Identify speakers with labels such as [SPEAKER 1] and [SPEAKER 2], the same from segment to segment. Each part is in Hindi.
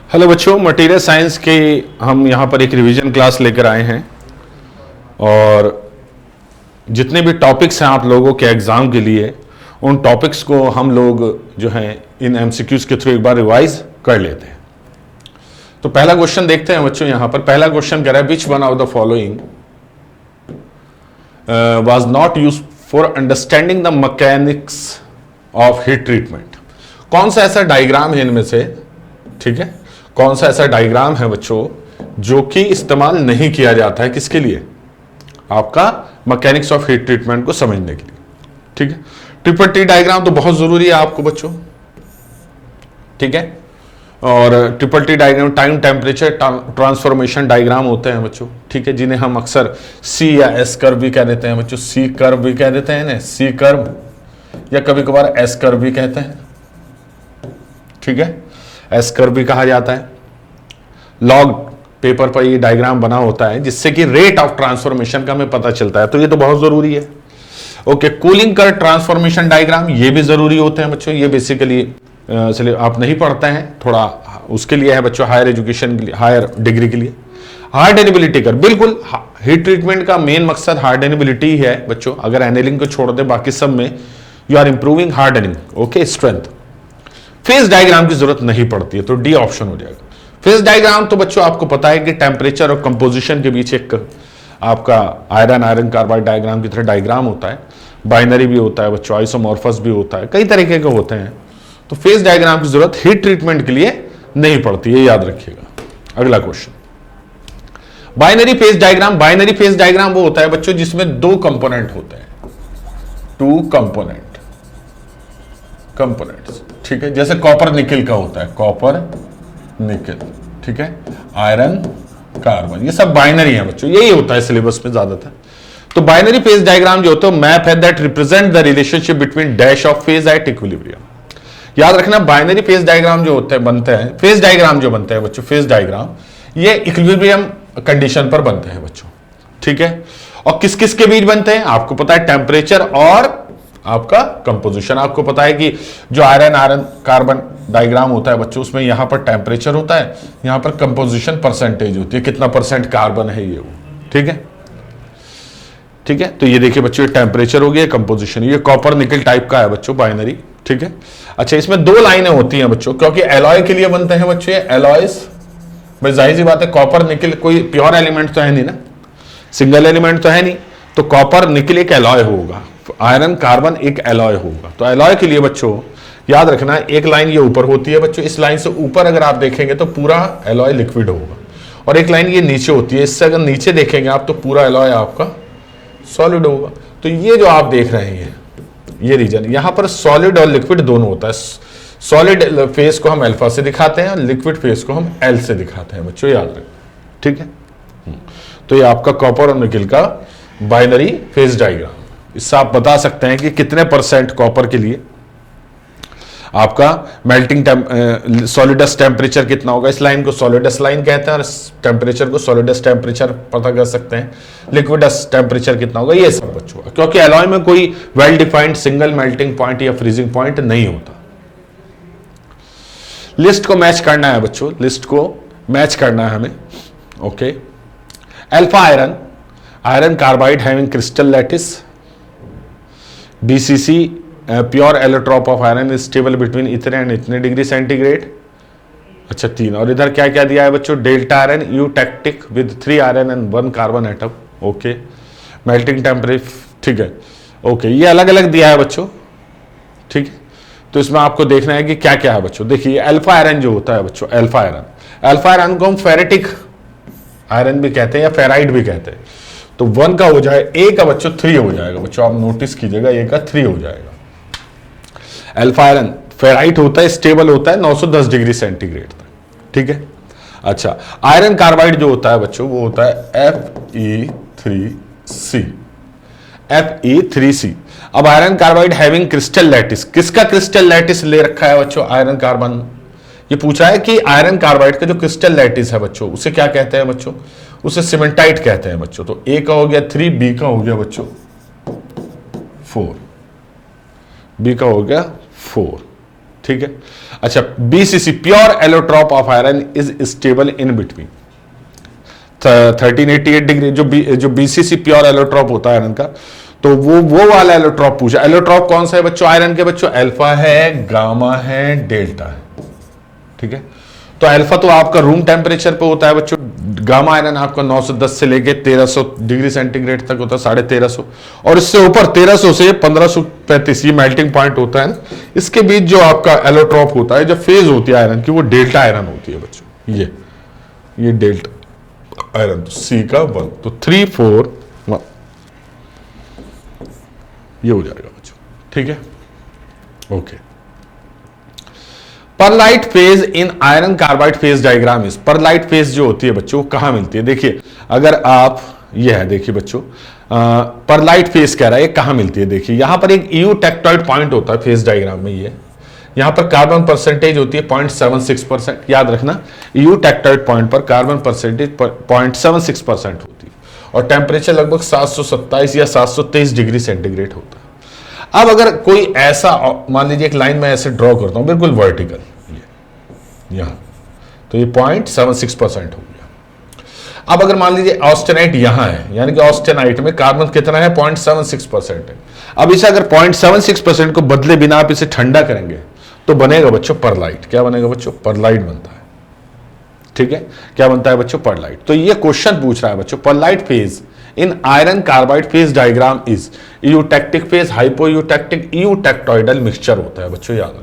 [SPEAKER 1] हेलो बच्चों, मटेरियल साइंस के हम यहाँ पर एक रिवीजन क्लास लेकर आए हैं और जितने भी टॉपिक्स हैं आप लोगों के एग्ज़ाम के लिए, उन टॉपिक्स को हम लोग जो हैं इन एमसीक्यूज के थ्रू एक बार रिवाइज कर लेते हैं। तो पहला क्वेश्चन देखते हैं बच्चों। यहाँ पर पहला क्वेश्चन कह रहा है which one of the following was not used for understanding the mechanics of heat treatment. कौन सा ऐसा डायग्राम है इनमें से, ठीक है, कौन सा ऐसा डायग्राम है बच्चों जो कि इस्तेमाल नहीं किया जाता है, किसके लिए, आपका मैकेनिक्स ऑफ हीट ट्रीटमेंट को समझने के लिए। ठीक है, ट्रिपल टी डायग्राम तो बहुत जरूरी है आपको बच्चों, ठीक है। और triple T diagram time temperature transformation diagram होते हैं बच्चों, ठीक है, जिन्हें हम अक्सर सी या एस कर्व भी कह देते हैं बच्चों। सी कर्व भी कह देते हैं ना, सी कर्व, या कभी कभार एस कर्व भी कहते हैं, ठीक है, एस कर्व भी कहा जाता है। लॉग पेपर पर ये डायग्राम बना होता है जिससे कि रेट ऑफ ट्रांसफॉर्मेशन का हमें पता चलता है, तो ये तो बहुत जरूरी है। ओके, कूलिंग कर ट्रांसफॉर्मेशन डायग्राम ये भी जरूरी होते हैं बच्चों। ये बेसिकली चलिए आप नहीं पढ़ते हैं, थोड़ा उसके लिए है बच्चों, हायर एजुकेशन के लिए, हायर डिग्री के लिए। हार्डनेबिलिटी कर, बिल्कुल हीट ट्रीटमेंट का मेन मकसद हार्डनेबिलिटी है बच्चों। अगर एनेलिंग को छोड़ दे बाकी सब में you are improving hardening, okay, strength. Phase diagram की जरूरत नहीं पड़ती है, तो डी ऑप्शन हो जाएगा। फेज डायग्राम तो बच्चों आपको पता है कि टेम्परेचर और कंपोजिशन के बीच एक आपका आयरन कार्बाइड डायग्राम की तरह डायग्राम होता है। बाइनरी भी होता है बच्चों, आइसोमॉर्फस भी होता है, कई तरीके के होते हैं। तो फेज डायग्राम की जरूरत हीट ट्रीटमेंट के लिए नहीं पड़ती है, याद रखिएगा। अगला question, binary phase diagram. Binary phase diagram वो होता है बच्चों जिसमें दो कंपोनेंट होते हैं, टू कंपोनेंट्स, ठीक है, जैसे कॉपर निकल का होता है, कॉपर निकल, ठीक है, आयरन कार्बन, ये सब बाइनरी है बच्चों, यही होता है सिलेबस में ज्यादातर। तो बाइनरी फेज डायग्राम जो होता है मैप है that represent the relationship between dash of phase at equilibrium. याद रखना, बाइनरी फेज डायग्राम जो होते हैं बनते हैं, फेज डायग्राम जो बनते हैं बच्चों, फेज डायग्राम ये इक्विलिब्रियम कंडीशन पर बनते हैं बच्चों, ठीक है। और किस किस के बीच बनते हैं आपको पता है, टेम्परेचर और आपका कंपोजिशन। आपको पता है कि जो आयरन कार्बन डायग्राम होता है बच्चों, उसमें यहां पर टेम्परेचर होता है, यहां पर कंपोजिशन परसेंटेज होती है, कितना परसेंट कार्बन है ये वो, ठीक है, ठीक है। तो ये देखिए बच्चों, टेम्परेचर हो गया, कंपोजिशन, ये कॉपर निकल टाइप का है बच्चों, बाइनरी, ठीक है। अच्छा, इसमें दो लाइनें होती हैं बच्चों, क्योंकि एलॉय के लिए बनते हैं बच्चों ये एलॉयस। भाई जाहिर सी बात है, कॉपर निकल कोई प्योर एलिमेंट तो है नहीं ना, सिंगल एलिमेंट तो है नहीं, तो कॉपर निकल एक एलॉय होगा, आयरन कार्बन एक एलॉय होगा। तो एलॉय के लिए बच्चों याद रखना, एक लाइन ये ऊपर होती है बच्चों, इस लाइन से ऊपर अगर आप देखेंगे तो पूरा एलॉय लिक्विड होगा, और एक लाइन ये नीचे होती है, इससे अगर नीचे देखेंगे आप तो पूरा एलॉय आपका सॉलिड होगा। तो ये जो आप देख रहे हैं ये रीजन, यहां पर सॉलिड और लिक्विड दोनों होता है। सॉलिड फेस को हम अल्फा से दिखाते हैं और लिक्विड फेस को हम एल से दिखाते हैं बच्चों, याद रखें, ठीक है। तो ये आपका कॉपर और निकल का बाइनरी फेज डायग्राम। इससे आप बता सकते हैं कि कितने परसेंट कॉपर के लिए आपका मेल्टिंग सॉलिडस टेम्परेचर कितना होगा। इस लाइन को सॉलिडस लाइन कहते हैं और टेम्परेचर को सॉलिडस टेम्परेचर पता कर सकते हैं। लिक्विडस टेम्परेचर कितना होगा, ये सब बच्चों, क्योंकि एलॉय में कोई well defined single melting point या फ्रीजिंग पॉइंट नहीं होता। लिस्ट को मैच करना है बच्चों, लिस्ट को मैच करना है हमें, okay. Alpha iron carbide having crystal lattice, BCC pure allotrope of iron is stable between इतने एंड इतने डिग्री सेंटीग्रेड। अच्छा, 3। और इधर क्या क्या दिया है बच्चों, delta iron eutectic with 3 iron and 1 carbon atom, okay. Melting temperature, ठीक है, ओके, ये अलग अलग दिया है बच्चों, ठीक है। तो इसमें आपको देखना है कि क्या क्या है बच्चों। देखिए अल्फा आयरन जो होता है बच्चों, अल्फा आयरन को हम फेरेटिक आयरन भी कहते हैं या फेराइड भी कहते हैं। तो 1 का हो जाए, ए का बच्चों 3 हो जाएगा बच्चों, आप नोटिस कीजिएगा, ए का 3 हो जाएगा। अल्फा आयरन फेराइट होता है, स्टेबल होता है 910 डिग्री सेंटीग्रेड तक, ठीक है। अच्छा, आयरन कार्बाइड जो होता है बच्चों वो होता है Fe3C। अब iron carbide having crystal lattice, किसका क्रिस्टल लैटिस ले रखा है बच्चों, आयरन कार्बन। ये पूछा है कि आयरन कार्बाइड का जो क्रिस्टल लैटिस है बच्चों, उसे क्या कहते हैं बच्चों, उसे सीमेंटाइट कहते हैं बच्चों। तो ए का हो गया 3, बी का हो गया बच्चों 4, बी का हो गया 4, ठीक है। अच्छा, BCC pure allotrope of iron is stable in between 1388 degree. जो बीसीसी प्योर एलोट्रॉप होता है आयरन का, तो वो वाला एलोट्रॉप पूछा। एलोट्रॉप कौन सा है बच्चों आयरन के? बच्चों अल्फा है, गामा है, डेल्टा है। ठीक है, तो अल्फा तो आपका रूम टेम्परेचर पे होता है बच्चों, गामा आयरन आपका 910 से लेके 1300 डिग्री सेंटीग्रेड तक होता है, 1350, और इससे ऊपर 1300 से 1535 ये मेल्टिंग पॉइंट होता है ना। इसके बीच जो आपका एलोट्रॉप होता है, जो फेज होती है आयरन की, वो डेल्टा आयरन होती है बच्चों। ये डेल्टा आयरन, तो सी का 1, तो 3 4 1 ये हो जाएगा बच्चों। ठीक है, okay. Pearlite phase in iron carbide phase diagram is, pearlite phase जो होती है बच्चों कहां मिलती है? देखिए, अगर आप ये है, देखिए बच्चों परलाइट फेज कह रहा है कहां मिलती है। देखिए यहां पर एक EU टेक्टोइड पॉइंट होता है फेज डायग्राम में, ये यहां पर कार्बन परसेंटेज होती है 0.76%, याद रखना EU टेक्टोइड पॉइंट पर कार्बन परसेंटेज 0.76% होती है, और टेम्परेचर लगभग 727 या 723 डिग्री सेंटीग्रेड होता है। अब अगर कोई ऐसा, मान लीजिए एक लाइन में ऐसे ड्रॉ करता हूं बिल्कुल वर्टिकल, यहां, तो ये 0.76% हो गया। अब अगर मान लीजिए ऑस्टेनाइट यहां है, यानी कि ऑस्टेनाइट में कार्बन कितना है? 0.76% है। अब इसे अगर 0.76% को बदले बिना आप इसे ठंडा करेंगे तो बनेगा बच्चों परलाइट। क्या बनेगा बच्चों? परलाइट बनता है। ठीक है, क्या बनता है बच्चों? परलाइट। तो ये क्वेश्चन पूछ रहा है बच्चों, pearlite phase in iron carbide phase diagram is eutectic phase, hypoeutectic, eutectoidal mixture होता है बच्चों, याद रखना।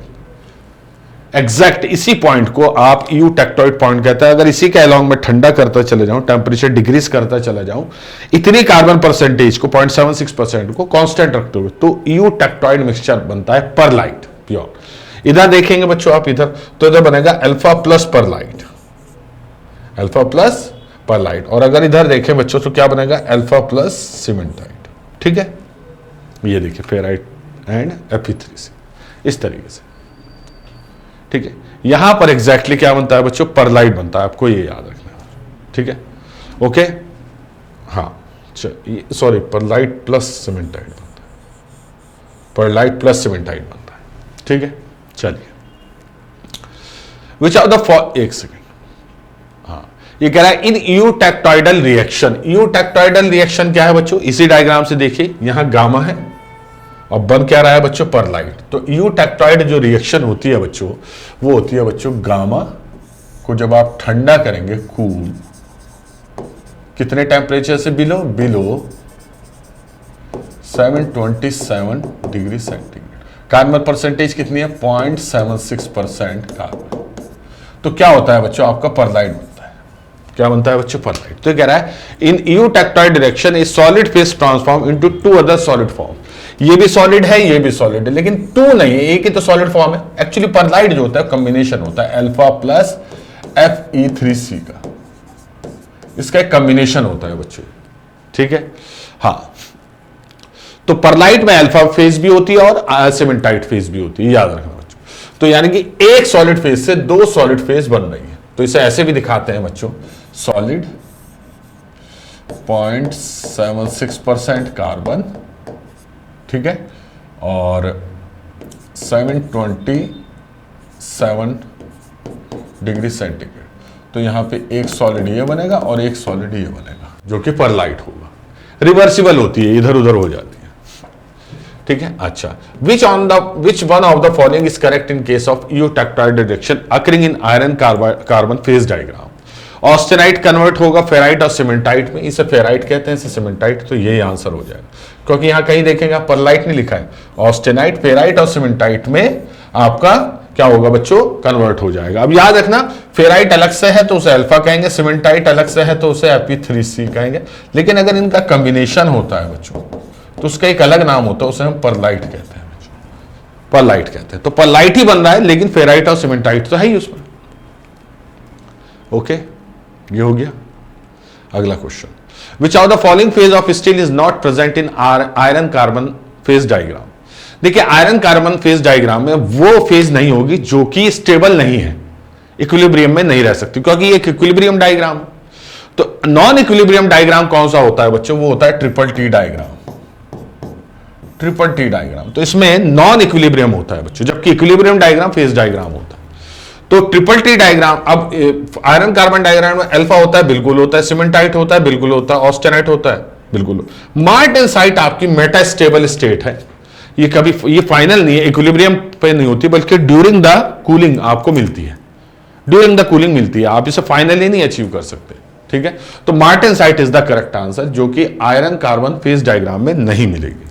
[SPEAKER 1] एग्जैक्ट इसी पॉइंट को आप यूटेक्टोइड पॉइंट कहता है। अगर इसी के अलोंग में ठंडा करता चले जाऊं, टेम्परेचर डिक्रीज करता चला जाऊं, इतनी कार्बन परसेंटेज को 0.76% को कांस्टेंट रखते हुए, तो यूटेक्टोइड मिक्सचर बनता है परलाइट प्योर। इधर देखेंगे बच्चों आप, इधर तो इधर बनेगा alpha plus pearlite, alpha plus pearlite, और अगर इधर देखें बच्चों तो क्या बनेगा? Alpha plus cementite. ठीक है, ये देखिए फेराइट एंड Fe3C इस तरीके से। ठीक है, यहां पर एग्जैक्टली क्या बनता है बच्चों? परलाइट बनता है, आपको ये याद रखना है। ठीक है, ओके, हाँ, सॉरी, परलाइट प्लस सीमेंटाइट बनता है, परलाइट प्लस सीमेंटाइट बनता है। ठीक है, चलिए, विच आर द, एक सेकेंड, ये कह रहा है इन यूटेक्टोइडल रिएक्शन। यूटेक्टोइडल रिएक्शन क्या है बच्चों? इसी डायग्राम से देखिए, यहां गामा है और बन क्या रहा है बच्चों? परलाइट। तो यूटेक्टोइड जो रिएक्शन होती है बच्चों, वो होती है बच्चों गामा को जब आप ठंडा करेंगे, कूल, कितने टेम्परेचर से? Below 727 degree centigrade. Carbon percentage कितनी है? 0.76% कार्बन। तो क्या होता है बच्चों? आपका परलाइट बनता है। क्या बनता है बच्चों? परलाइट। तो कह रहा है in eutectoid direction a solid phase transform into 2 other solid form. ये भी सॉलिड है, ये भी सॉलिड है, लेकिन 2 नहीं है, एक ही तो सॉलिड फॉर्म है। एक्चुअली परलाइट जो होता है कॉम्बिनेशन होता है अल्फा प्लस Fe3C का, इसका एक कॉम्बिनेशन होता है बच्चों। ठीक है, हाँ, तो परलाइट में अल्फा फेज भी होती है और सीमेंटाइट फेज भी होती है, याद रखना बच्चों। तो यानी कि एक सॉलिड फेज से 2 सॉलिड फेज बन रही है। तो इसे ऐसे भी दिखाते हैं बच्चों, सॉलिड 0.76% कार्बन, ठीक है, और 727 डिग्री सेंटीग्रेड। तो यहां पे एक सॉलिड ये बनेगा और एक सॉलिड ये बनेगा, जो कि परलाइट होगा। रिवर्सिबल होती है, इधर उधर हो जाती है। ठीक है, अच्छा, which one of the following is correct in case of eutectoid reaction occurring in iron carbon phase diagram? Austenite convert होगा फेराइट और सीमेंटाइट में, इसे फेराइट कहते हैं, इसे सीमेंटाइट, तो यही आंसर हो जाएगा। क्योंकि यहां कहीं देखेंगे आप परलाइट नहीं लिखा है, ऑस्टेनाइट, फेराइट और सीमेंटाइट में आपका क्या होगा बच्चों? कन्वर्ट हो जाएगा। अब याद रखना, फेराइट अलग से है तो उसे अल्फा कहेंगे, सीमेंटाइट अलग से है तो उसे Fe3C कहेंगे, लेकिन अगर इनका कॉम्बिनेशन होता है बच्चों तो उसका एक अलग नाम होता है, उसे हम परलाइट कहते हैं बच्चों, परलाइट कहते हैं। तो परलाइट ही बन रहा है, लेकिन फेराइट और सीमेंटाइट तो है ही उसमें। ओके, ये हो गया। अगला question, which of the following phase of steel is not present in iron carbon phase diagram? देखिए, आयरन कार्बन फेज डायग्राम में वो फेज नहीं होगी जो कि स्टेबल नहीं है, इक्विलिब्रियम में नहीं रह सकती, क्योंकि ये इक्विलिब्रियम डायग्राम। तो नॉन इक्विलिब्रियम डायग्राम कौन सा होता है बच्चों? वो होता है triple T diagram, triple T diagram. तो इसमें नॉन इक्विलिब्रियम होता है बच्चों, जबकि इक्विलिब्रियम डायग्राम फेज डायग्राम होता है। तो ट्रिपल टी डायग्राम, अब आयरन कार्बन डायग्राम में अल्फा होता है, बिल्कुल होता है, सिमेंटाइट होता है, बिल्कुल होता है, ऑस्टेनाइट होता है, बिल्कुल। मार्टेनसाइट आपकी मेटा स्टेबल स्टेट है, ये कभी, ये फाइनल नहीं है, इक्विलिब्रियम पे नहीं होती, बल्कि ड्यूरिंग द कूलिंग आपको मिलती है, ड्यूरिंग द कूलिंग मिलती है, आप इसे फाइनली नहीं अचीव कर सकते, ठीक है। तो martensite is the correct answer, जो कि आयरन कार्बन फेज डायग्राम में नहीं मिलेगी।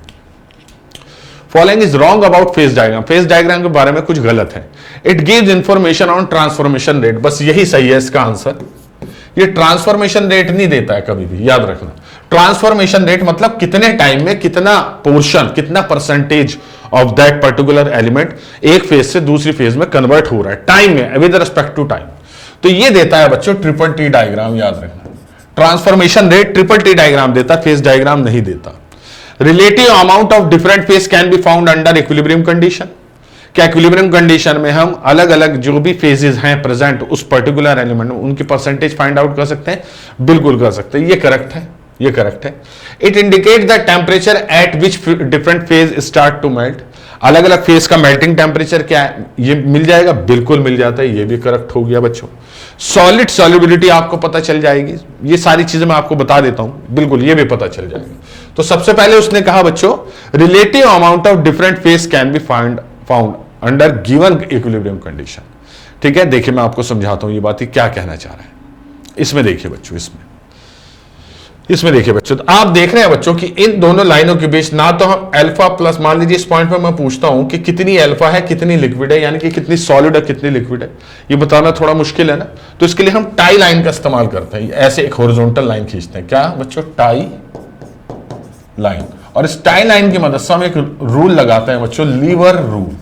[SPEAKER 1] Following is wrong about phase diagram, phase diagram के बारे में कुछ गलत है। It gives information on transformation rate, बस यही सही है इसका आंसर। ये ट्रांसफॉर्मेशन रेट नहीं देता है कभी भी, याद रखना। ट्रांसफॉर्मेशन रेट मतलब कितने टाइम में कितना पोर्शन, कितना percentage of that particular element एक फेज से दूसरी फेज में कन्वर्ट हो रहा है, टाइम में, विद रिस्पेक्ट टू टाइम। तो ये देता है बच्चों ट्रिपल टी डायग्राम, याद रखना। Transformation rate triple T diagram देता, फेज डायग्राम नहीं देता। Relative amount of different phase can be found under equilibrium condition, क्या इक्विलिब्रियम कंडीशन में हम अलग अलग जो भी फेजेस हैं प्रेजेंट उस पर्टिकुलर एलिमेंट में, उनकी परसेंटेज फाइंड आउट कर सकते हैं, बिल्कुल कर सकते हैं, ये करेक्ट है, ये करेक्ट है। It indicate the temperature at which different phase start to melt, अलग अलग फेज का मेल्टिंग टेम्परेचर क्या है, ये मिल जाएगा, बिल्कुल मिल जाता है, ये भी करेक्ट हो गया बच्चों। सॉलिड सॉल्युबिलिटी आपको पता चल जाएगी, ये सारी चीजें मैं आपको बता देता हूं, बिल्कुल ये भी पता चल जाएगा। तो सबसे पहले उसने कहा बच्चों relative amount of different phase can be found under given equilibrium condition, ठीक है। देखिए मैं आपको समझाता हूं ये बात क्या कहना चाह रहा है। इसमें देखिए बच्चों, इसमें देखिए बच्चों, तो आप देख रहे हैं बच्चों कि इन दोनों लाइनों के बीच ना तो हम अल्फा प्लस, मान लीजिए इस पॉइंट पर मैं पूछता हूं कि कितनी अल्फा है कितनी लिक्विड है, यानी कि कितनी सॉलिड है कितनी लिक्विड है, ये बताना थोड़ा मुश्किल है ना। तो इसके लिए हम टाई लाइन का इस्तेमाल करते हैं, ऐसे एक हॉरिजॉन्टल लाइन खींचते हैं, क्या बच्चों, टाई लाइन। और इस टाई लाइन की मदद से हम एक रूल लगाते हैं बच्चों, लीवर रूल।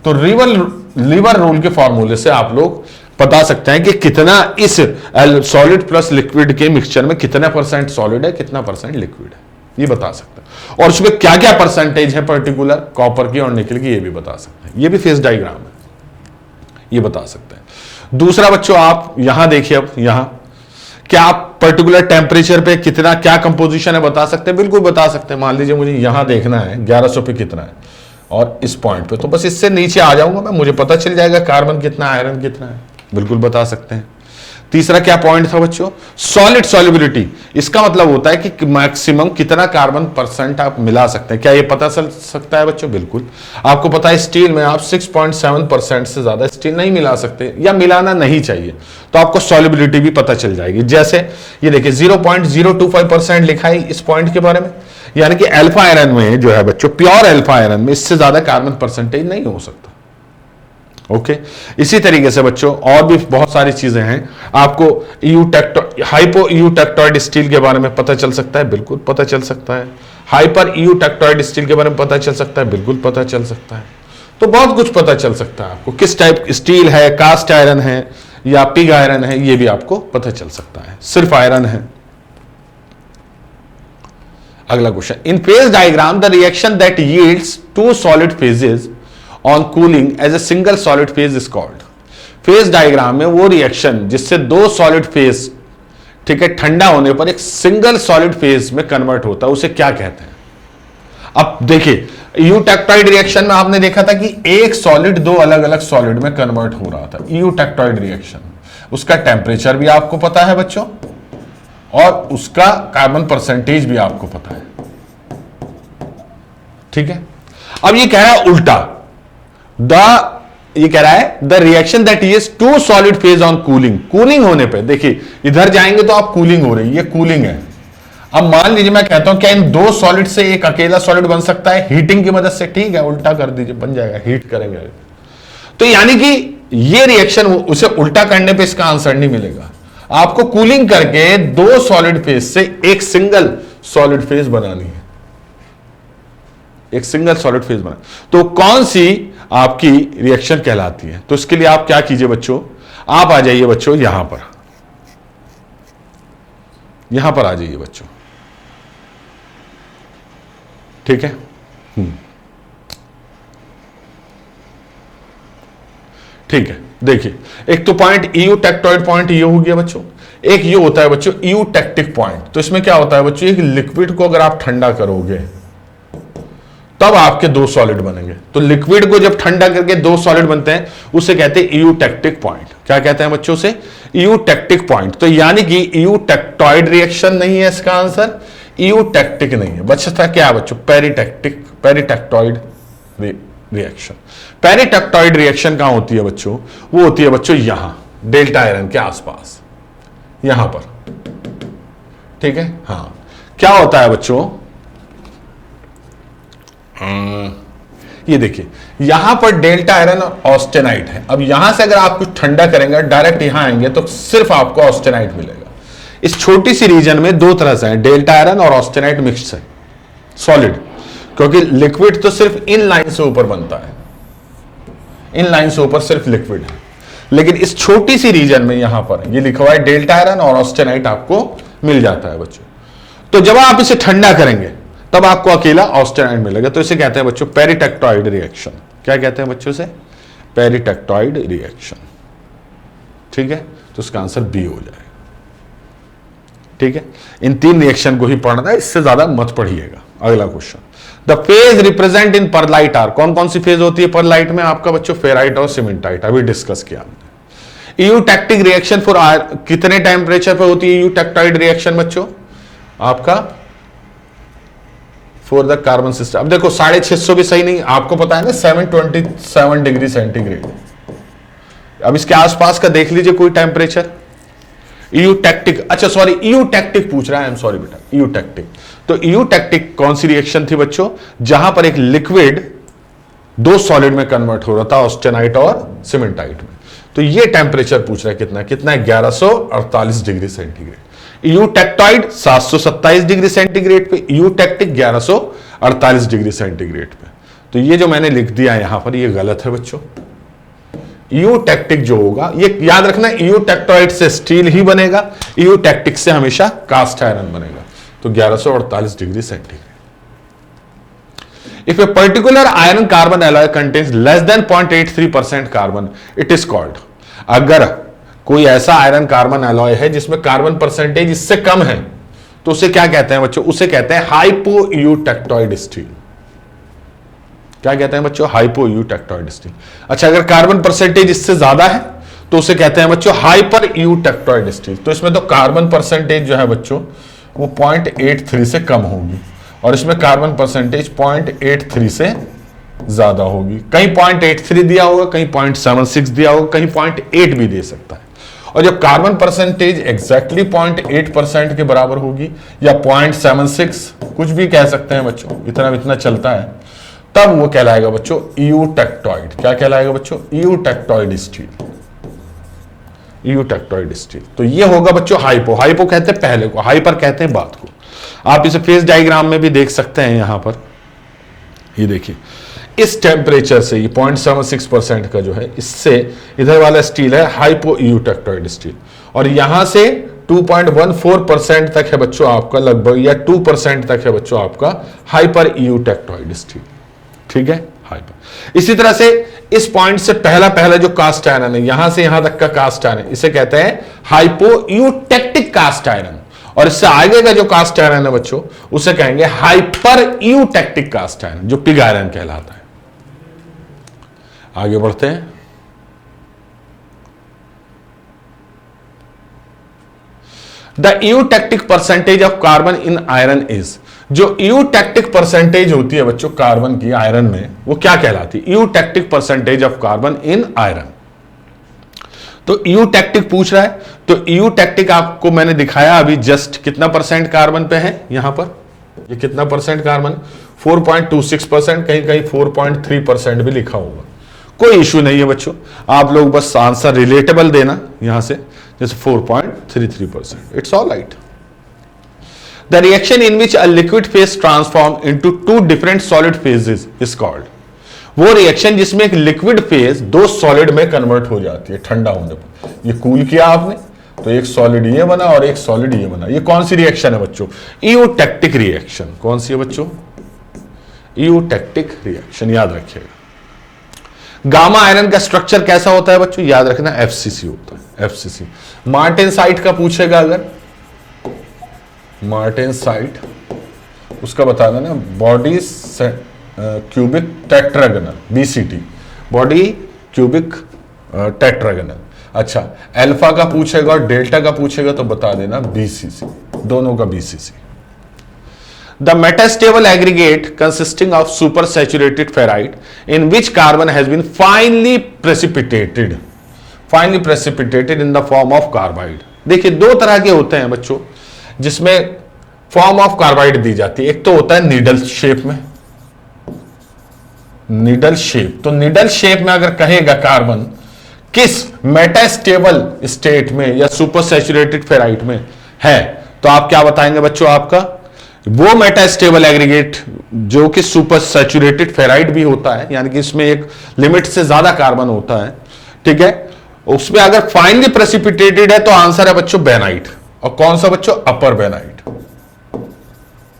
[SPEAKER 1] तो लीवर रूल के फॉर्मूले से आप लोग बता सकते हैं कि कितना इस सॉलिड प्लस लिक्विड के मिक्सचर में कितना परसेंट सॉलिड है कितना परसेंट लिक्विड है, ये बता सकते हैं। और उसमें क्या क्या परसेंटेज है पर्टिकुलर कॉपर की और निकल की, ये भी बता सकते हैं। ये भी फेज डायग्राम है, ये बता सकते हैं। दूसरा बच्चों आप यहां देखिए, अब यहां क्या आप पर्टिकुलर टेम्परेचर पे कितना क्या कंपोजिशन है बता सकते हैं, बिल्कुल बता सकते हैं। मान लीजिए मुझे यहां देखना है 1100 पे कितना है, और इस पॉइंट पे तो बस इससे नीचे आ जाऊंगा मैं, मुझे पता चल जाएगा कार्बन कितना आयरन कितना है, बिल्कुल बता सकते हैं। तीसरा क्या पॉइंट था बच्चों, सॉलिड सॉल्युबिलिटी, इसका मतलब होता है कि मैक्सिमम कितना कार्बन परसेंट आप मिला सकते हैं, क्या ये पता चल सकता है बच्चों, बिल्कुल। आपको पता है स्टील में आप 6.7% से ज्यादा स्टील नहीं मिला सकते या मिलाना नहीं चाहिए, तो आपको सॉल्युबिलिटी भी पता चल जाएगी। जैसे ये देखिए 0.025% लिखा है इस पॉइंट के बारे में, यानी कि अल्फा आयरन में जो है बच्चों, प्योर अल्फा आयरन में इससे ज्यादा कार्बन परसेंटेज नहीं हो सकता। ओके, इसी तरीके से बच्चों और भी बहुत सारी चीजें हैं, आपको हाइपो यूटेक्टॉइड स्टील के बारे में पता चल सकता है, बिल्कुल पता चल सकता है। हाइपर यूटेक्टॉइड स्टील के बारे में पता चल सकता है, बिल्कुल पता चल सकता है। तो बहुत कुछ पता चल सकता है आपको, किस टाइप स्टील है, कास्ट आयरन है या पिग आयरन है, ये भी आपको पता चल सकता है, सिर्फ आयरन है। अगला question, in phase diagram the reaction that yields two solid phases on cooling as a single solid phase is called. Phase diagram में वो रिएक्शन जिससे दो सॉलिड फेज, ठीक है, ठंडा होने पर एक सिंगल सॉलिड फेज में कन्वर्ट होता है, उसे क्या कहते हैं। अब देखिए यूटेक्टॉइड रिएक्शन में आपने देखा था कि एक सॉलिड दो अलग अलग सॉलिड में कन्वर्ट हो रहा था, यूटेक्टॉइड रिएक्शन, उसका टेम्परेचर भी आपको पता है बच्चों और उसका कार्बन परसेंटेज भी आपको पता है, ठीक है। अब ये कह रहा है उल्टा, ये कह रहा है the reaction that is two solid phase on cooling, cooling होने पे, देखिए इधर जाएंगे तो आप कूलिंग हो रही है, ये कूलिंग है। अब मान लीजिए मैं कहता हूं क्या इन दो सॉलिड से एक अकेला सॉलिड बन सकता है हीटिंग की मदद से, ठीक है, उल्टा कर दीजिए, बन जाएगा, हीट करेंगे। तो यानी कि ये रिएक्शन, उसे उल्टा करने पे इसका आंसर नहीं मिलेगा, आपको कूलिंग करके दो सॉलिड फेज से एक सिंगल सॉलिड फेज बनानी है, एक सिंगल सॉलिड फेज बना। तो कौन सी आपकी रिएक्शन कहलाती है, तो इसके लिए आप क्या कीजिए बच्चों, आप आ जाइए बच्चों यहां पर आ जाइए बच्चों, ठीक है। ठीक है, देखिए एक तो पॉइंट यूटेक्टॉइड पॉइंट ये हो गया बच्चों, एक ये होता है बच्चों यूटेक्टिक पॉइंट। तो इसमें क्या होता है बच्चों, एक लिक्विड को अगर आप ठंडा करोगे तब आपके दो सॉलिड बनेंगे। तो लिक्विड को जब ठंडा करके दो सॉलिड बनते हैं उसे कहते हैं यूटेक्टिक पॉइंट। क्या कहते हैं बच्चों से? Eutectic point. तो यानी कि यूटेक्टॉइड रिएक्शन नहीं है इसका आंसर, यूटेक्टिक नहीं है। बचता क्या है बच्चों? Peritectic, peritectoid reaction. Peritectoid reaction कहां होती है बच्चों? वो होती है बच्चों यहां डेल्टा आयरन के आसपास, यहां पर, ठीक है। हाँ, क्या होता है बच्चों? ये देखिए यहां पर डेल्टा आयरन और ऑस्टेनाइट है। अब यहां से अगर आप कुछ ठंडा करेंगे डायरेक्ट यहां आएंगे तो सिर्फ आपको ऑस्टेनाइट मिलेगा। इस छोटी सी रीजन में दो तरह से है, डेल्टा आयरन और ऑस्टेनाइट मिक्स है सॉलिड, क्योंकि लिक्विड तो सिर्फ इन लाइन से ऊपर बनता है, इन लाइन से ऊपर सिर्फ लिक्विड है। लेकिन इस छोटी सी रीजन में यहां पर ये लिखा हुआ है डेल्टा आयरन और ऑस्टेनाइट आपको मिल जाता है बच्चों। तो जब आप इसे ठंडा करेंगे तब आपको अकेला ऑस्टेनाइट मिलेगा। तो इसे कहते हैं बच्चों पेरिटेक्टॉइड रिएक्शन। क्या कहते हैं बच्चों से? पेरिटेक्टॉइड रिएक्शन, ठीक है। तो इसका आंसर बी हो जाएगा, ठीक है। इन तीन रिएक्शन को ही पढ़ना है, इससे ज्यादा मत पढ़िएगा। अगला question, the phase represent in pearlite are. कौन कौन सी फेज होती है परलाइट में आपका बच्चों? फेराइट और सीमेंटाइट, अभी डिस्कस किया हमने। यूटेक्टिक रिएक्शन फॉर कितने टेम्परेचर पे होती है यूटेक्टॉइड रिएक्शन बच्चों आपका? For the carbon system. अब देखो 650 भी सही नहीं, आपको पता है ना 727 डिग्री सेंटीग्रेड। अब इसके आसपास का देख लीजिए कोई टेम्परेचर। यूटेक्टिक, अच्छा सॉरी यूटेक्टिक पूछ रहा है, आई एम सॉरी बेटा, यूटेक्टिक। तो यूटेक्टिक कौन सी रिएक्शन थी बच्चों? जहां पर एक लिक्विड दो सॉलिड में कन्वर्ट हो रहा था, ऑस्टेनाइट और सीमेंटाइट में। तो ये टेम्परेचर पूछ रहा है कितना? कितना है? 1148 degree centigrade. Eutectoid 727 degree centigrade पे, यूटेक्टिक 1148 डिग्री सेंटीग्रेड पे। तो ये जो मैंने लिख दिया यहां पर ये गलत है बच्चों। यूटेक्टिक जो होगा, ये याद रखना, यूटेक्टॉइड से स्टील ही बनेगा, यूटेक्टिक से हमेशा कास्ट आयरन बनेगा। तो 1148 degree centigrade. If a particular iron carbon alloy contains less than 0.83% carbon, it is called. अगर कोई ऐसा आयरन कार्बन एलॉय है जिसमें कार्बन परसेंटेज इससे कम है तो उसे क्या कहते हैं बच्चों? उसे कहते हैं हाइपोयूटेक्टॉइड स्टील। क्या कहते हैं बच्चों? हाइपोयूटेक्टॉइड स्टील। अच्छा, अगर कार्बन परसेंटेज इससे ज्यादा है तो उसे कहते हैं बच्चों हाइपर यूटेक्टॉइड स्टील। तो इसमें तो कार्बन परसेंटेज जो है बच्चों वो 0.83 से कम होगी और इसमें कार्बन परसेंटेज 0.83 से ज्यादा होगी। कहीं 0.83 दिया होगा, कहीं 0.76 दिया होगा, कहीं 0.8 भी दे सकता है। और जब कार्बन परसेंटेज एग्जैक्टली 0.8% के बराबर होगी या 0.76 कुछ भी कह सकते हैं बच्चों, इतना चलता है, तब वो कहलाएगा बच्चों यूटेक्टॉइड। क्या कहलाएगा बच्चों? Eutectoid steel. Eutectoid steel. तो ये होगा बच्चों हाइपो। हाइपो कहते हैं पहले को, हाइपर कहते हैं बाद को। आप इसे फेज डायग्राम में भी देख सकते हैं। यहां पर ये देखिए, इस टेम्परेचर से ये 0.76% का जो है, इससे इधर वाला स्टील है हाइपो यूटेक्टॉइड स्टील, और यहां से 2.14% तक है बच्चों आपका लगभग, या 2% तक है बच्चों आपका हाइपर यूटेक्टॉइड स्टील, ठीक है, हाइपर। इसी तरह से इस पॉइंट से पहला जो कास्ट आयरन है, यहां से यहां तक का कास्ट आयरन, इसे कहते हैं हाइपो यूटेक्टिक कास्ट आयरन, और इससे आगे का जो कास्ट आयरन है बच्चों उसे कहेंगे हाइपर यूटेक्टिक कास्ट आयरन, जो पिग आयरन कहलाता है। आगे बढ़ते हैं। The eutectic percentage of carbon in iron is. जो यूटेक्टिक परसेंटेज होती है बच्चों कार्बन की आयरन में, वो क्या कहलाती है? Eutectic percentage of carbon in iron. तो यूटेक्टिक पूछ रहा है, तो यूटेक्टिक आपको मैंने दिखाया अभी जस्ट कितना परसेंट कार्बन पे है। यहां पर ये कितना परसेंट कार्बन? 4.26%, कहीं कहीं 4.3% भी लिखा होगा। कोई इश्यू नहीं है बच्चों, आप लोग बस आंसर रिलेटेबल देना यहां से, जैसे 4.33%, it's all right. The reaction in which a liquid phase transform into two different solid phases is called. वो रिएक्शन जिसमें एक लिक्विड फेज दो सॉलिड में कन्वर्ट हो जाती है ठंडा होने पर। ये कूल किया आपने तो एक सॉलिड ये बना और एक सॉलिड ये बना। ये कौन सी रिएक्शन है बच्चों? Eutectic reaction. कौन सी है बच्चों? यूटेक्टिक रिएक्शन, याद रखिएगा। गामा आयरन का स्ट्रक्चर कैसा होता है बच्चों? याद रखना एफसीसी होता है, एफसीसी। मार्टेनसाइट का पूछेगा अगर, मार्टेनसाइट उसका बता देना, body cubic tetragonal, BCT, body cubic tetragonal. अच्छा, अल्फा का पूछेगा और डेल्टा का पूछेगा तो बता देना BCC, दोनों का BCC। The metastable aggregate consisting of supersaturated ferrite in which carbon has been finely precipitated in the form of carbide। देखिए दो तरह के होते हैं बच्चों जिसमें फॉर्म ऑफ कार्बाइड दी जाती है। एक तो होता है नीडल शेप में, नीडल शेप। तो नीडल शेप में अगर कहेगा कार्बन किस मेटास्टेबल स्टेट में या सुपर सैचुरेटेड फेराइट में है, तो आप क्या बताएंगे बच्चों? आपका वो मेटास्टेबल एग्रीगेट जो कि सुपर सैचुरेटेड फेराइट भी होता है, यानी कि इसमें एक लिमिट से ज्यादा कार्बन होता है, ठीक है, उसमें अगर फाइनली प्रेसिपिटेटेड है तो आंसर है बच्चों बेनाइट। और कौन सा बच्चों? अपर बेनाइट।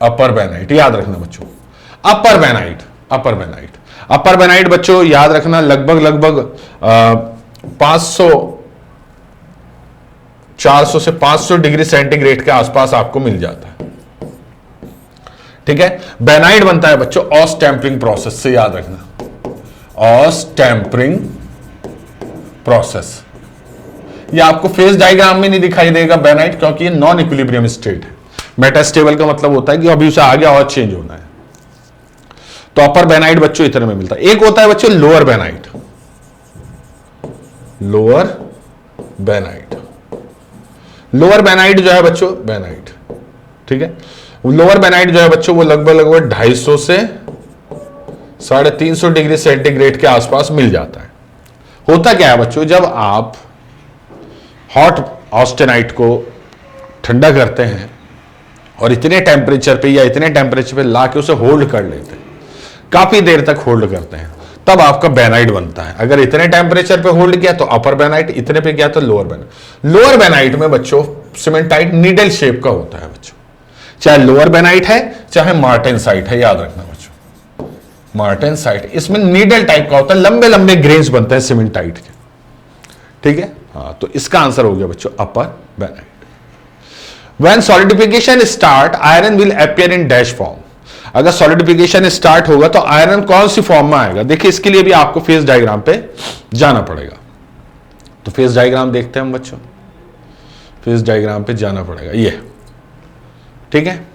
[SPEAKER 1] अपर बेनाइट याद रखना बच्चों, अपर बेनाइट, अपर बेनाइट। अपर बेनाइट बच्चों याद रखना लगभग 400 से 500 डिग्री सेंटीग्रेड के आसपास आपको मिल जाता है, ठीक है। बेनाइट बनता है बच्चों ऑस टेम्परिंग प्रोसेस से, याद रखना ऑस टेम्परिंग प्रोसेस। ये आपको फेज डायग्राम में नहीं दिखाई देगा बेनाइट, क्योंकि ये नॉन इक्विलिब्रियम स्टेट है। मेटास्टेबल का मतलब होता है कि अभी उसे आगे और चेंज होना है। तो अपर बेनाइट बच्चों इतने में मिलता है। एक होता है बच्चों lower bainite, lower bainite. Lower bainite जो है बच्चों बेनाइट, ठीक है, लोअर बेनाइट जो है बच्चों वो लगभग 250 से 350 डिग्री सेंटीग्रेड के आसपास मिल जाता है। होता क्या है बच्चों, जब आप हॉट ऑस्टेनाइट को ठंडा करते हैं और इतने टेम्परेचर पे या इतने टेम्परेचर पे ला के उसे होल्ड कर लेते हैं, काफी देर तक होल्ड करते हैं, तब आपका बेनाइट बनता है। अगर इतने टेम्परेचर पे होल्ड किया तो अपर बेनाइट, इतने पे किया तो लोअर बेनाइट। लोअर बेनाइट में बच्चों सीमेंटाइट नीडल शेप का होता है बच्चों, चाहे लोअर बेनाइट है चाहे मार्टेनसाइट है, याद रखना बच्चों मार्टेनसाइट। इसमें नीडल टाइप का होता है, लंबे लंबे ग्रेन्स बनते हैं सीमेंटाइट के, ठीक है। हाँ, तो इसका आंसर हो गया बच्चों अपर bainite. When solidification start, iron will appear in dash form। अगर सॉलिडिफिकेशन स्टार्ट होगा तो आयरन कौन सी फॉर्म में आएगा? देखिए इसके लिए भी आपको फेज डायग्राम पे जाना पड़ेगा। तो फेज डायग्राम देखते हैं हम बच्चों, फेज डायग्राम पे जाना पड़ेगा। ये ठीक है,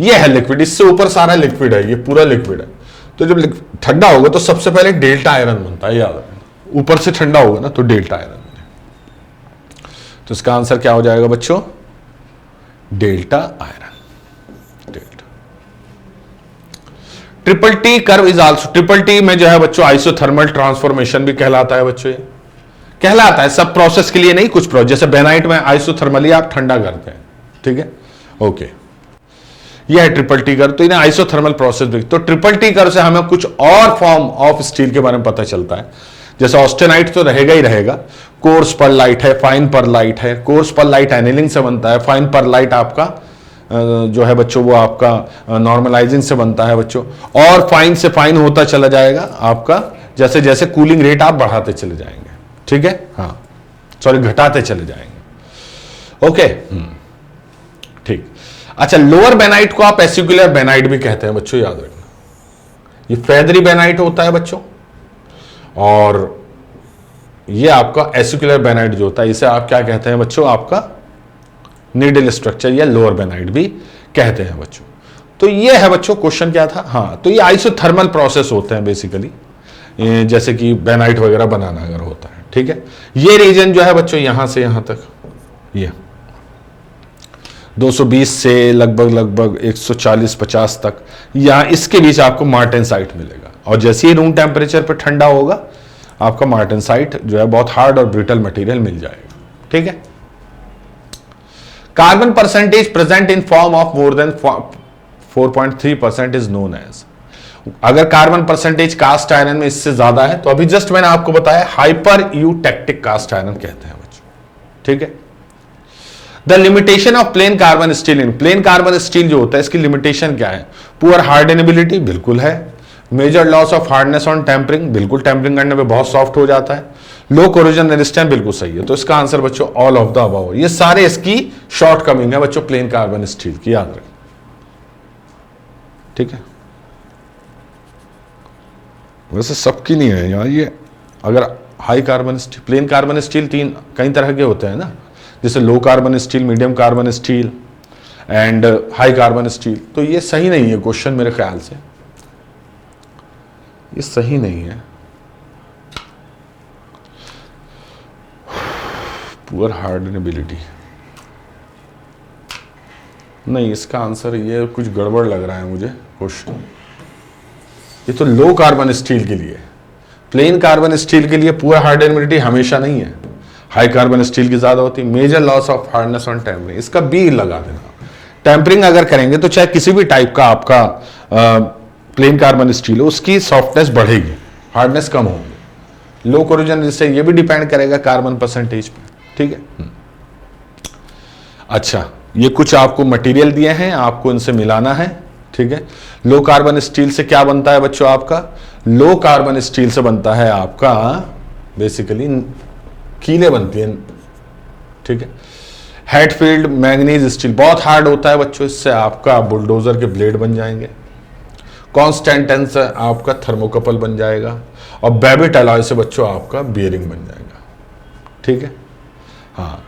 [SPEAKER 1] ये है लिक्विड, इससे ऊपर सारा लिक्विड है, ये पूरा लिक्विड है। तो जब ठंडा होगा तो सबसे पहले डेल्टा आयरन बनता है, याद रखना। ऊपर से ठंडा होगा ना तो डेल्टा आयरन। तो इसका आंसर क्या हो जाएगा बच्चों? Delta iron, delta. Triple T curve is also, triple T में जो है बच्चों आइसोथर्मल ट्रांसफॉर्मेशन भी कहलाता है बच्चों, ये कहलाता है। सब प्रोसेस के लिए नहीं, कुछ प्रोसेस जैसे बेनाइट में आइसोथर्मली आप ठंडा करते हैं, ठीक है, ओके। यह है ट्रिपल टी कर्व, तो इन्हें आइसोथर्मल प्रोसेस भी। तो ट्रिपल टी कर्व से हमें कुछ और फॉर्म ऑफ स्टील के बारे में पता चलता है। जैसे ऑस्टेनाइट तो रहेगा ही रहेगा, कोर्स परलाइट है, फाइन परलाइट है। कोर्स परलाइट एनिलिंग से बनता है, फाइन परलाइट आपका जो है बच्चों वो आपका नॉर्मलाइजिंग से बनता है बच्चों। और फाइन से फाइन होता चला जाएगा आपका, जैसे जैसे कूलिंग रेट आप बढ़ाते चले जाएंगे, ठीक है, हाँ सॉरी घटाते चले जाएंगे, ओके, ठीक। अच्छा, लोअर बेनाइट को आप एसिकुलर बेनाइट भी कहते हैं बच्चों, याद रखना। ये फेदरी बेनाइट होता है बच्चों, और ये आपका एसिकुलर बेनाइट जो होता है इसे आप क्या कहते हैं बच्चों? आपका नीडल स्ट्रक्चर या लोअर बेनाइट भी कहते हैं बच्चों। तो ये है बच्चों, क्वेश्चन क्या था? हाँ, तो ये आइसोथर्मल प्रोसेस होते हैं बेसिकली, जैसे कि बेनाइट वगैरह बनाना अगर होता है, ठीक है। ये रीजन जो है बच्चों यहां से यहां तक, ये 220 से लगभग 140-50 तक, या इसके बीच आपको मार्टेनसाइट मिलेगा। और जैसे ही रूम टेम्परेचर पर ठंडा होगा आपका मार्टेनसाइट जो है बहुत हार्ड और ब्रिटल मटेरियल मिल जाएगा, ठीक है। Carbon percentage present in form of more than 4.3% is known as. अगर कार्बन परसेंटेज कास्ट आयरन में इससे ज्यादा है तो अभी जस्ट मैंने आपको बताया हाइपर यूटेक्टिक कास्ट आयरन कहते हैं बच्चों, ठीक है। The limitation of plane carbon steel in, plane carbon steel जो होता है इसकी लिमिटेशन क्या है? पुअर हार्डनेबिलिटी, बिल्कुल है। Major loss of hardness on tempering, बिल्कुल टेम्परिंग करने में बहुत सॉफ्ट हो जाता है। लो कोरोजन रेजिस्टेंस, बिल्कुल सही है। तो इसका आंसर बच्चों ऑल ऑफ द अबव। ये सारे इसकी शॉर्ट कमिंग है बच्चों प्लेन कार्बन स्टील की, याद रखें, ठीक है। वैसे सबकी नहीं है यहाँ ये। अगर high carbon steel, plane carbon steel तीन कई तरह के होते हैं ना, जैसे low carbon steel, medium carbon steel and high carbon steel. तो ये सही नहीं है क्वेश्चन मेरे ख्याल से, ये सही नहीं है। पुअर हार्डनेबिलिटी, नहीं, इसका आंसर ये कुछ गड़बड़ लग रहा है मुझे क्वेश्चन। ये तो लो कार्बन स्टील के लिए, प्लेन कार्बन स्टील के लिए पुअर हार्डनेबिलिटी हमेशा नहीं है, हाई कार्बन स्टील की ज्यादा होती है। Major loss of hardness on tempering, इसका बी लगा देना। टेम्परिंग अगर करेंगे तो चाहे किसी भी टाइप का आपका प्लेन कार्बन स्टील हो, उसकी सॉफ्टनेस बढ़ेगी, हार्डनेस कम होगी। लो कोरोजन जिससे ये भी डिपेंड करेगा कार्बन परसेंटेज पे, ठीक है। अच्छा, ये कुछ आपको मटेरियल दिए हैं, आपको इनसे मिलाना है, ठीक है। लो कार्बन स्टील से क्या बनता है बच्चों आपका? लो कार्बन स्टील से बनता है आपका बेसिकली कीलें बनती हैं, ठीक है। हेडफील्ड मैग्नीज स्टील बहुत हार्ड होता है बच्चों, इससे आपका बुलडोजर के ब्लेड बन जाएंगे। कॉन्स्टेंटेन से आपका थर्मोकपल बन जाएगा, और बेबिट अलॉय से बच्चों आपका बियरिंग बन जाएगा, ठीक है। हाँ,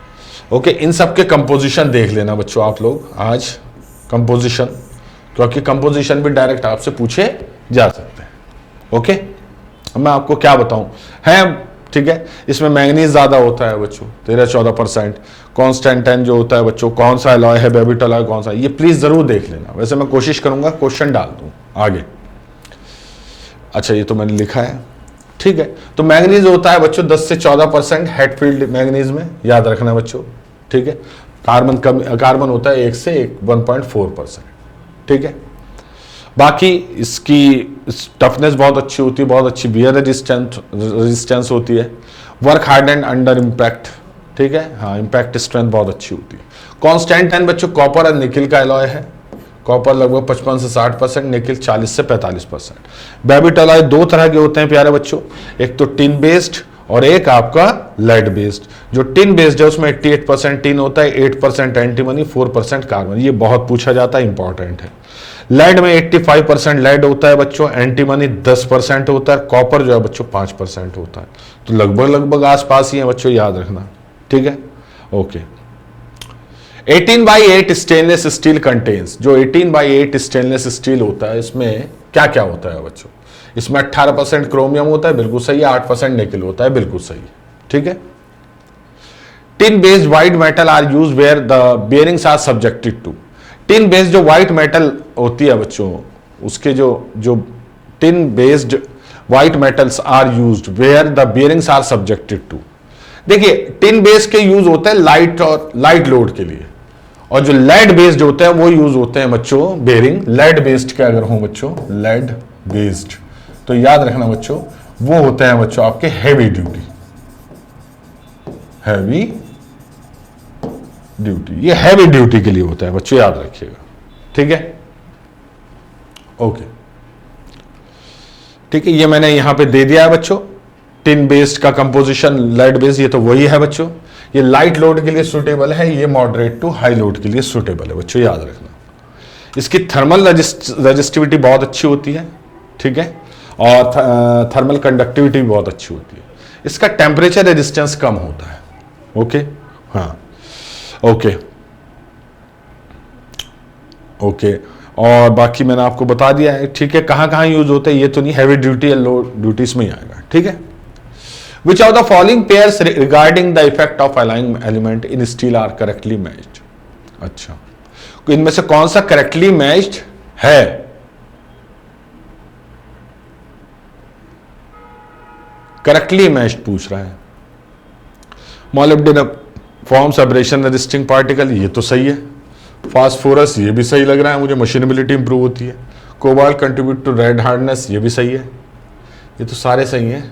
[SPEAKER 1] ओके, इन सब के कंपोजिशन देख लेना बच्चों आप लोग आज, कंपोजिशन, क्योंकि कंपोजिशन भी डायरेक्ट आपसे पूछे जा सकते हैं। ओके, अब मैं आपको क्या बताऊं है, ठीक है। इसमें मैंगनीज ज्यादा होता है बच्चों, 13-14%। कॉन्स्टेंटाइन जो होता है बच्चों, कौन सा अलॉय है, बेबिट अलॉय कौन सा, ये प्लीज जरूर देख लेना। वैसे मैं कोशिश करूंगा क्वेश्चन डाल दूं आगे। अच्छा, ये तो मैंने लिखा है, ठीक है। तो मैंगनीज होता है बच्चों 10 से 14% हेडफील्ड मैंगनीज में, याद रखना बच्चों, ठीक है। कार्बन होता है 1 से 1.4%, ठीक है। बाकी इसकी टफनेस बहुत अच्छी होती है, बहुत अच्छी बियर रेजिस्टेंस होती है, work hard and under impact, ठीक है। हाँ, इम्पैक्ट स्ट्रेंथ बहुत अच्छी होती है। कॉन्स्टेंटाइन बच्चों कॉपर और निकिल का अलॉय है, कॉपर लगभग 55 से 60%, निकिल 40 से 45%। बेबिट अलॉय दो तरह के होते हैं प्यारे बच्चों, एक तो टिन बेस्ड और एक आपका लेड बेस्ड। जो टिन बेस्ड है उसमें 88% टिन होता है, 8% एंटीमनी, 4% कार्बन, ये बहुत पूछा जाता है, इंपॉर्टेंट है। लेड में 85% लेड होता है बच्चों, एंटीमनी 10% होता है, कॉपर जो है बच्चों 5% होता है। तो लगभग आसपास ही है बच्चों, याद रखना, ठीक है। ओके, 18/8 स्टेनलेस स्टील कंटेन्स, जो 18/8 स्टेनलेस स्टील होता है इसमें क्या क्या होता है बच्चों? इसमें 18% क्रोमियम होता है, बिल्कुल सही है। 8% निकल होता है, बिल्कुल सही है, ठीक है। Tin based white metal are used where the bearings are subjected to. Tin based जो व्हाइट मेटल होती है बच्चों, उसके जो tin based white metals are used where the bearings are subjected to. देखिए, टिन बेस्ड के यूज होते हैं लाइट और लाइट लोड के लिए, और जो लेड बेस्ड होते हैं वो यूज होते हैं बच्चों बेयरिंग लेड बेस्ड के अगर हो बच्चों, लेड बेस्ड, तो याद रखना बच्चों वो होते हैं बच्चों आपके हैवी ड्यूटी, हैवी ड्यूटी, ये हैवी ड्यूटी के लिए होता है बच्चों, याद रखिएगा, ठीक है। ओके, ठीक है, ये मैंने यहां पे दे दिया है बच्चों। टिन बेस्ड का कंपोजिशन लेड बेस्ड, ये तो वही है बच्चों। ये लाइट लोड के लिए सुटेबल है, ये मॉडरेट टू हाई लोड के लिए सुटेबल है बच्चों, याद रखना। इसकी थर्मल रेजिस्टिविटी बहुत अच्छी होती है, ठीक है, और थर्मल कंडक्टिविटी भी बहुत अच्छी होती है। इसका टेम्परेचर रेजिस्टेंस कम होता है, ओके। हाँ, ओके ओके, और बाकी मैंने आपको बता दिया है, ठीक है। कहां कहां यूज होते हैं ये तो नहीं, हैवी ड्यूटी या लो ड्यूटीज में ही आएगा, ठीक है। Which of the following pairs regarding the effect of alloying element in steel are correctly matched? अच्छा, इनमें से कौन सा करेक्टली मैच्ड है? करेक्टली मैच्ड पूछ रहा है। Molybdenum forms abrasion resisting particle, ये तो सही है। फास्फोरस, ये भी सही लग रहा है मुझे, मशीनेबिलिटी इंप्रूव होती है। Cobalt contribute to red hardness, ये भी सही है, ये तो सारे सही हैं।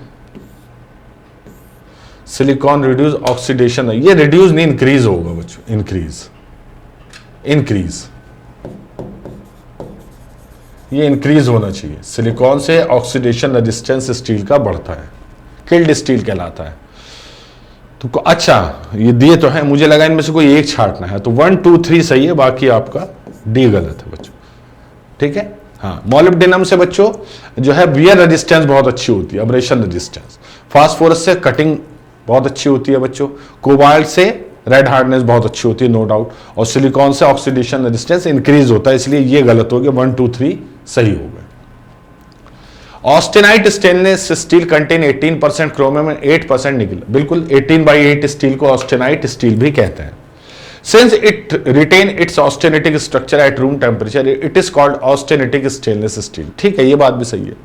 [SPEAKER 1] सिलिकॉन रिड्यूस ऑक्सीडेशन, ये रिड्यूस नहीं इंक्रीज होगा बच्चों, इंक्रीज, ये इंक्रीज होना चाहिए। सिलिकॉन से ऑक्सीडेशन रेजिस्टेंस स्टील का बढ़ता है, किल्ड स्टील कहलाता है। तो अच्छा, ये दिए तो है, मुझे लगा इनमें से कोई एक छांटना है, तो 1 2 3 सही है, बाकी आपका डी गलत है बच्चों, ठीक है। हाँ, मोलिब्डेनम से बच्चों जो है वियर रेजिस्टेंस बहुत अच्छी होती है, अब्रेशन रेजिस्टेंस। फास्फोरस से कटिंग बहुत अच्छी होती है बच्चों। कोबाल्ट से रेड हार्डनेस बहुत अच्छी होती है, नो डाउट। और सिलिकॉन से ऑक्सीडेशन रेजिस्टेंस इंक्रीज होता है, इसलिए ये गलत हो गया, 1 2 3 सही हो गए। Austenite stainless steel contain 18% chromium and 8% निकल, बिल्कुल 18/8 स्टील को ऑस्टेनाइट स्टील भी कहते हैं। Since it retain its austenitic structure at room temperature, it is called austenitic stainless steel। ठीक है, ये बात भी सही है।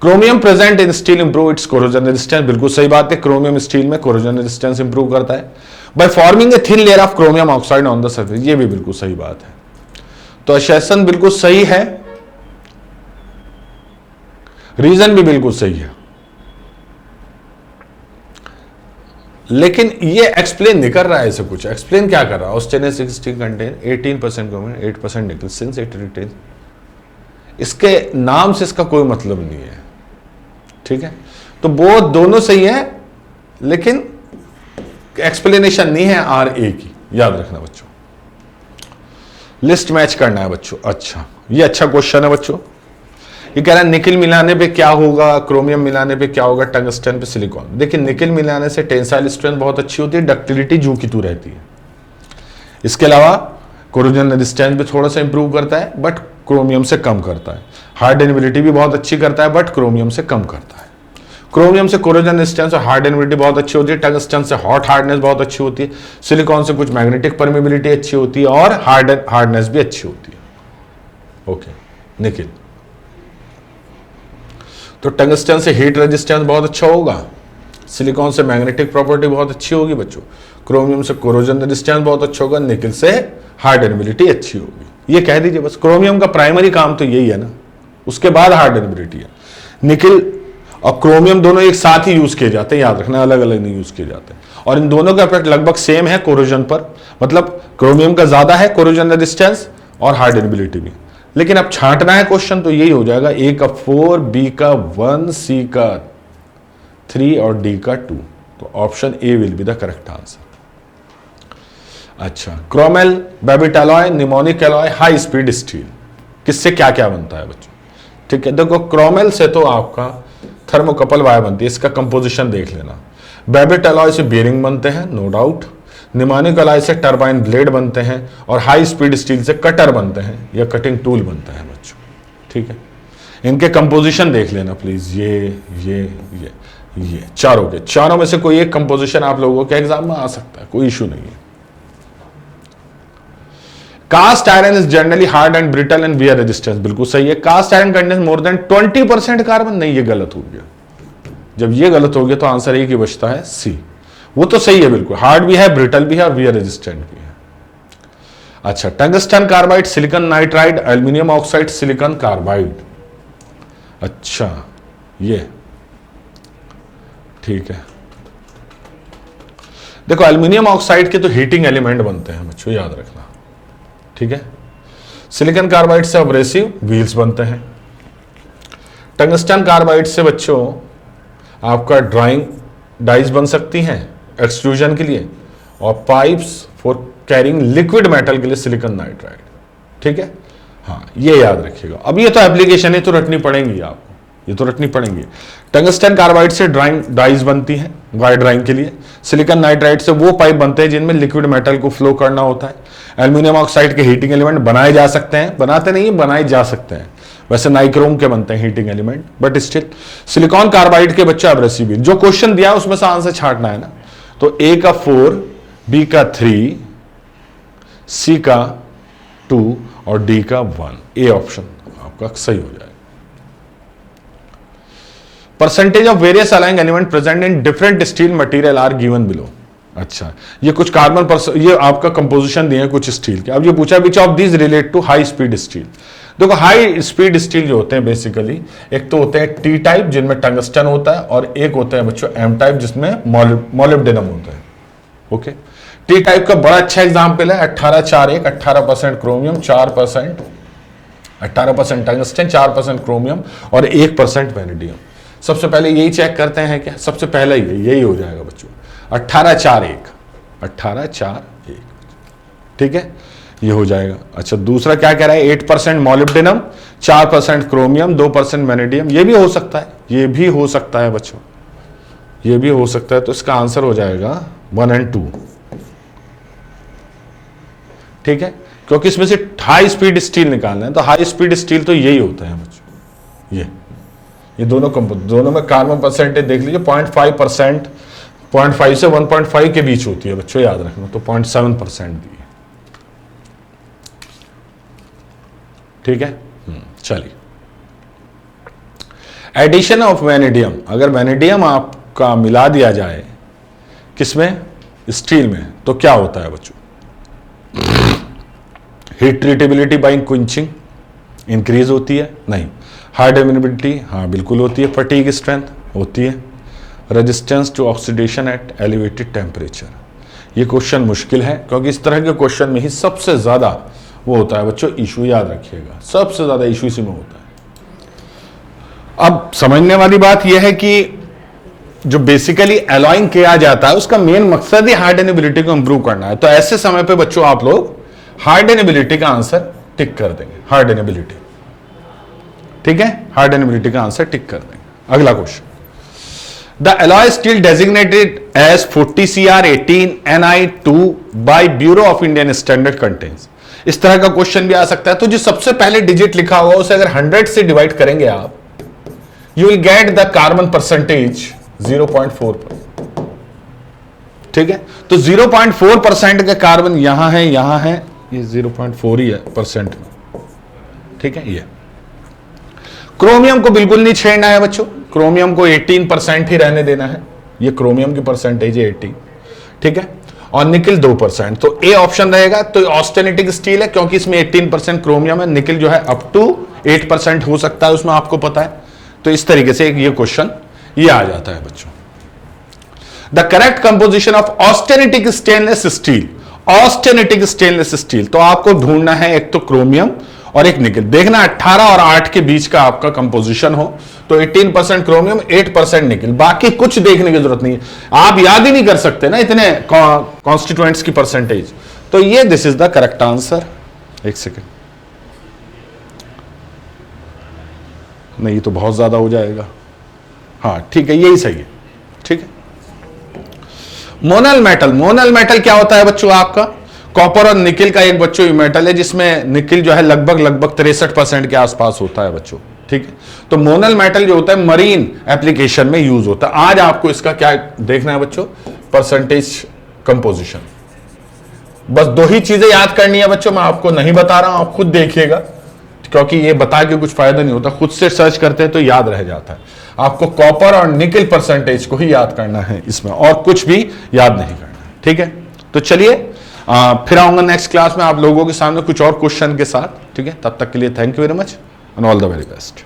[SPEAKER 1] Chromium present in steel improve it's corrosion resistance, बिल्कुल सही बात है। क्रोमियम स्टील में कोरोजन रेजिस्टेंस इंप्रूव करता है by forming a thin layer of chromium oxide on the surface, ये भी बिल्कुल सही बात है। तो असर्शन बिल्कुल सही है, रीजन भी बिल्कुल सही है, लेकिन ये एक्सप्लेन नहीं कर रहा है। ऐसे कुछ एक्सप्लेन क्या कर रहा है? ऑस्टेनिक स्टील कंटेन 18% क्रोमियम 8% निकल सिंस इट रिटेन, इसके नाम से इसका कोई मतलब नहीं है। ठीक है, तो वो दोनों सही है, लेकिन एक्सप्लेनेशन नहीं है आर ए की, याद रखना बच्चों। लिस्ट मैच करना है बच्चों। अच्छा, ये अच्छा क्वेश्चन है बच्चों। ये कह रहा है निकिल मिलाने पे क्या होगा, क्रोमियम मिलाने पे क्या होगा, टंगस्टन पे सिलिकॉन। देखिए, निकिल मिलाने से टेंसाइल स्ट्रेंथ बहुत अच्छी होती है, डक्टिलिटी जू की तू रहती है। इसके अलावा कोरोजन रेजिस्टेंस भी थोड़ा सा इंप्रूव करता है, बट क्रोमियम से कम करता है। हार्डनेबिलिटी भी बहुत अच्छी करता है, बट क्रोमियम से कम करता है। क्रोमियम से कोरोजन रेजिस्टेंस और हार्डनेबिलिटी बहुत अच्छी होती है। टंगस्टन से हॉट हार्डनेस बहुत अच्छी होती है। सिलिकॉन से कुछ मैग्नेटिक परमेबिलिटी अच्छी होती है और हार्डनेस भी अच्छी होती है। ओके, निकिल तो टंगस्टन से हीट रेजिस्टेंस बहुत अच्छा होगा, सिलिकॉन से मैग्नेटिक प्रॉपर्टी बहुत अच्छी होगी बच्चों, क्रोमियम से कोरोजन रेजिस्टेंस बहुत अच्छा होगा, निकिल से हार्डनेबिलिटी अच्छी होगी। ये कह दीजिए बस, क्रोमियम का प्राइमरी काम तो यही है ना, उसके बाद हार्डनेबिलिटी है। निकिल और क्रोमियम दोनों एक साथ ही यूज किए जाते हैं, याद रखना, अलग अलग नहीं यूज किए जाते। और इन दोनों का इफेक्ट लगभग सेम है कोरोजन पर, मतलब क्रोमियम का ज्यादा है कोरोजन रेजिस्टेंस और हार्डनेबिलिटी भी। लेकिन अब छांटना है क्वेश्चन तो यही हो जाएगा, ए का 4, बी का 1, सी का 3 और डी का 2। तो option A will be the correct answer. अच्छा, chromel, babbitt alloy, nimonic alloy, high speed steel, किससे क्या क्या बनता है बच्चों? ठीक है, देखो क्रोमेल से तो आपका थर्मोकपल वायर बनती है, इसका कंपोजिशन देख लेना। बेबिट एलॉय से बेरिंग बनते हैं, नो डाउट। निमोनिक एलॉय से टरबाइन ब्लेड बनते हैं और हाई स्पीड स्टील से कटर बनते हैं या कटिंग टूल बनता है बच्चों। ठीक है, इनके कंपोजिशन देख लेना प्लीज। ये चारों में से कोई एक कंपोजिशन आप लोगों के एग्जाम में आ सकता है, कोई इशू नहीं है। Cast iron is generally hard and brittle and wear resistance, बिल्कुल सही है। Cast iron contains more than 20% carbon, नहीं, ये गलत हो गया। जब ये गलत हो गया तो आंसर ए की बचता है सी। वो तो सही है बिल्कुल, हार्ड भी है, ब्रिटल भी है और वियर रेजिस्टेंट भी है। अच्छा, tungsten carbide, silicon nitride, aluminium oxide, silicon carbide. अच्छा, ये ठीक है। देखो, एल्यूमिनियम ऑक्साइड के तो हीटिंग एलिमेंट बनते हैं बच्चों, याद रखना। ठीक है, सिलिकॉन कार्बाइड से एब्रेसिव व्हील्स बनते हैं। टंगस्टन कार्बाइड से बच्चों आपका ड्राइंग डाइज बन सकती हैं एक्सट्रूजन के लिए, और pipes for carrying liquid metal के लिए सिलिकॉन नाइट्राइड। ठीक है, हाँ, ये याद रखिएगा। अब ये तो एप्लीकेशन है, तो रटनी पड़ेंगी आपको, ये तो रटनी पड़ेंगी। टंगस्टन कार्बाइड से ड्राइंग डाइज बनती हैं वायर ड्राइंग के लिए। सिलिकॉन नाइट्राइड से वो पाइप बनते हैं जिनमें लिक्विड मेटल को फ्लो करना होता है। एल्यूमिनियम ऑक्साइड के हीटिंग एलिमेंट बनाए जा सकते हैं, बनाते नहीं, बनाए जा सकते हैं। वैसे नाइक्रोम के बनते हैं heating element, but still silicon carbide के बच्चे एब्रेसिव व्हील। जो क्वेश्चन दिया है उसमें से आंसर छांटना है ना, तो ए का 4, बी का 3, सी का 2 और डी का 1, ए ऑप्शन आपका सही हो जाएगा। Percentage of various alloying element present in different steel material are given below. अच्छा, ये कुछ कार्बन ये आपका कंपोजिशन दिए हैं कुछ स्टील के। अब ये पूछा which of these relate to high speed steel. देखो, हाई स्पीड स्टील जो होते हैं बेसिकली, एक तो होते हैं टी टाइप जिनमें टंगस्टन होता है, और एक होता है बच्चों एम टाइप जिसमें मोलिब्डेनम होता है। ओके, टी टाइप का बड़ा अच्छा एग्जाम्पल है 1841, 18% क्रोमियम, 4% 18% टंगस्टन, 4% क्रोमियम और 1% वेनेडियम। सबसे पहले यही चेक करते हैं क्या, सबसे पहले यही हो जाएगा बच्चों, 1841, 1841। ठीक है, ये हो जाएगा। अच्छा, दूसरा क्या कह रहा है, 8% मोलिब्डेनम, 4% क्रोमियम, 2% वेनेडियम। ये भी हो सकता है, ये भी हो सकता है बच्चों, ये भी हो सकता है। तो इसका आंसर हो जाएगा 1 और 2, ठीक है, क्योंकि इसमें से हाई स्पीड स्टील निकालना है, तो हाई स्पीड स्टील तो यही होता है बच्चों। ये दोनों में कार्बन परसेंटेज देख लीजिए, 0.5%, 0.5 से 1.5 के बीच होती है बच्चों, याद रखना। तो 0.7% दी है, ठीक है। चलिए, एडिशन ऑफ वेनेडियम, अगर वेनेडियम आपका मिला दिया जाए किसमें, स्टील में, तो क्या होता है बच्चों, हीट ट्रीटेबिलिटी बाय क्विंचिंग इंक्रीज होती है, नहीं। हार्डेनेबिलिटी, हाँ बिल्कुल होती है। फटीग स्ट्रेंथ होती है। Resistance to oxidation at elevated temperature, ये क्वेश्चन मुश्किल है, क्योंकि इस तरह के क्वेश्चन में ही सबसे ज्यादा वो होता है बच्चों इशू, याद रखिएगा, सबसे ज्यादा इशू इसी में होता है। अब समझने वाली बात यह है कि जो बेसिकली एलॉइंग किया जाता है उसका मेन मकसद ही हार्डेनेबिलिटी को इंप्रूव करना है। तो ऐसे समय पे बच्चों आप लोग हार्डेनेबिलिटी का आंसर टिक कर देंगे, हार्डेनेबिलिटी, ठीक है, हार्डेनेबिलिटी का आंसर टिक कर देंगे। अगला question, the alloy steel designated as 40CR18Ni2 by Bureau of Indian Standard contains, इस तरह का क्वेश्चन भी आ सकता है। तो जो सबसे पहले डिजिट लिखा हुआ उसे अगर 100 से डिवाइड करेंगे आप, you will get the carbon percentage 0.4, ठीक है। तो 0.4% के कार्बन यहां है, यहां है, ये 0.4 ही है परसेंट में, ठीक है। ये क्रोमियम को बिल्कुल नहीं छेड़ना है बच्चों, क्रोमियम को 18% ही रहने देना है। ये क्रोमियम की परसेंटेज है 18, ठीक है। और निकिल 2%, तो ए ऑप्शन रहेगा। तो ऑस्टेनिटिक स्टील है क्योंकि इसमें 18% क्रोमियम है। निकिल जो है अप टू 8% हो सकता है उसमें, आपको पता है। तो इस तरीके से ये क्वेश्चन ये आ जाता है बच्चों। The correct composition of austenitic stainless steel, austenitic stainless steel, तो आपको ढूंढना है एक तो क्रोमियम और एक निकिल। देखना 18 और 8 के बीच का आपका कंपोजिशन हो, तो 18% क्रोमियम, 8% निकिल, बाकी कुछ देखने की जरूरत नहीं है। आप याद ही नहीं कर सकते ना इतने कॉन्स्टिट्यूएंट्स की परसेंटेज। तो ये this is the correct answer. एक सेकेंड, नहीं ये तो बहुत ज्यादा हो जाएगा, हाँ ठीक है, यही सही है, ठीक है। मोनल मेटल, मोनल मेटल क्या होता है बच्चों, आपका कॉपर और निकिल का एक बच्चों मेटल है, जिसमें निकिल जो है लगभग 63% के आसपास होता है बच्चों, ठीक है। तो मोनल मेटल जो होता है मरीन एप्लीकेशन में यूज होता है। आज आपको इसका क्या देखना है बच्चों, परसेंटेज कंपोजिशन। बस 2 ही चीजें याद करनी है बच्चों, मैं आपको नहीं बता रहा हूं, आप खुद देखिएगा, क्योंकि ये बता के कुछ फायदा नहीं होता, खुद से सर्च करते हैं तो याद रह जाता है। आपको कॉपर और निकिल परसेंटेज को ही याद करना है इसमें, और कुछ भी याद नहीं करना, ठीक है। तो चलिए फिर आऊंगा नेक्स्ट क्लास में आप लोगों के सामने कुछ और क्वेश्चन के साथ, ठीक है। तब तक के लिए thank you very much and all the very best.